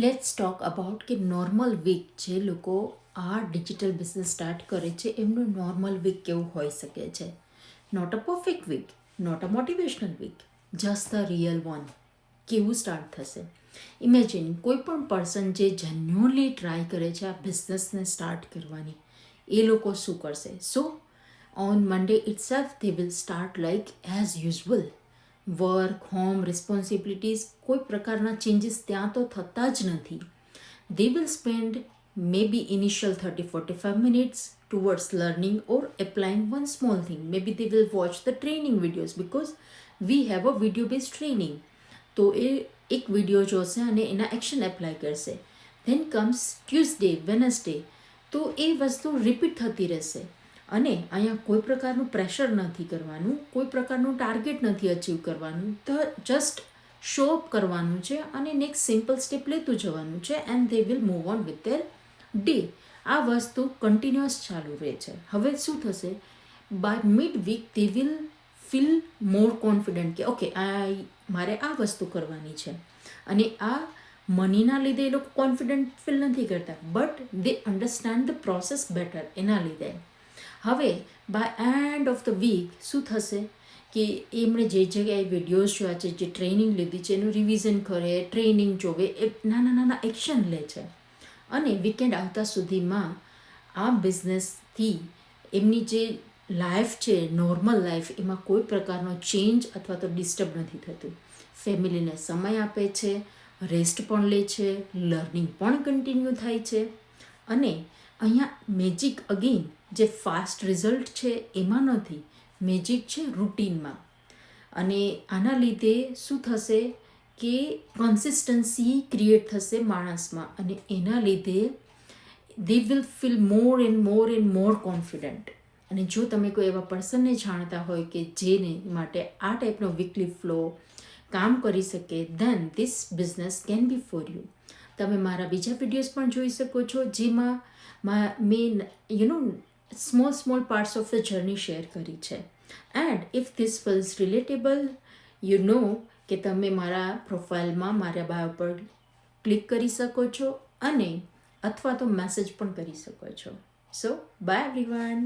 Let's talk about કે normal week જે લોકો આ ડિજિટલ બિઝનેસ સ્ટાર્ટ કરે છે એમનું નોર્મલ વીક કેવું હોઈ શકે છે. Not a perfect week, not a motivational week, just the real one. કેવું સ્ટાર્ટ થશે? ઇમેજિન કોઈ પણ પર્સન જે જેન્યુઅનલી ટ્રાય કરે છે આ બિઝનેસને સ્ટાર્ટ કરવાની, એ લોકો શું કરશે? So on Monday itself they will start like as usual. Work, home, responsibilities, કોઈ પ્રકારના ચેન્જીસ ત્યાં તો થતા જ નથી. They will spend maybe initial 30-45 minutes towards learning or applying one small thing. Maybe they will watch the training videos because we have a video based training. તો એ એક video જોશે અને એના એક્શન એપ્લાય કરશે. ધેન કમ્સ ટ્યુઝડે, વેનસડે, તો એ વસ્તુ repeat થતી રહેશે. અને અહીંયા કોઈ પ્રકારનું પ્રેશર નથી કરવાનું, કોઈ પ્રકારનું ટાર્ગેટ નથી અચીવ કરવાનું, તો જસ્ટ શો અપ કરવાનું છે અને નેક્સ્ટ સિમ્પલ સ્ટેપ લેતું જવાનું છે and they will move on with their day. આ વસ્તુ કન્ટિન્યુઅસ ચાલુ રહે છે. હવે શું થશે? By mid week they will feel more confident કે ઓકે મારે આ વસ્તુ કરવાની છે. અને આ મનીના લીધે એ લોકો કોન્ફિડન્ટ ફીલ નથી કરતા, but they understand the process better એના લીધે. હવે by end of the week શું થશે કે એમણે જે જગ્યાએ વિડીયોઝ જોયા છે, જે ટ્રેનિંગ લીધી છે એનું રિવિઝન કરે, ટ્રેનિંગ જોવે, એ નાના નાના એક્શન લે છે. અને વીકેન્ડ આવતા સુધીમાં આ બિઝનેસથી એમની જે લાઈફ છે, નોર્મલ લાઈફ, એમાં કોઈ પ્રકારનો ચેન્જ અથવા તો ડિસ્ટર્બ નથી થતું. ફેમિલીને સમય આપે છે, રેસ્ટ પણ લે છે, લર્નિંગ પણ કન્ટિન્યુ થાય છે. અને અહીંયા મેજિક અગેન જે ફાસ્ટ રિઝલ્ટ છે એમાં નથી, મેજિક છે રૂટીનમાં. અને આના લીધે શું થશે કે કન્સિસ્ટન્સી ક્રિએટ થશે માણસમાં, અને એના લીધે દે will feel more and more confident. અને જો તમે કોઈ એવા પર્સનને જાણતા હોય કે જેને માટે આ ટાઈપનો વીકલી ફ્લો કામ કરી શકે, then this business can be for you. તમે મારા બીજા વિડીયોઝ પણ જોઈ શકો છો, જેમાં મેં small parts of the journey share કરી છે. And if this feels relatable, કે તમે મારા પ્રોફાઇલમાં મારા બાયો પર ક્લિક કરી શકો છો અને અથવા તો મેસેજ પણ કરી શકો છો. So bye everyone.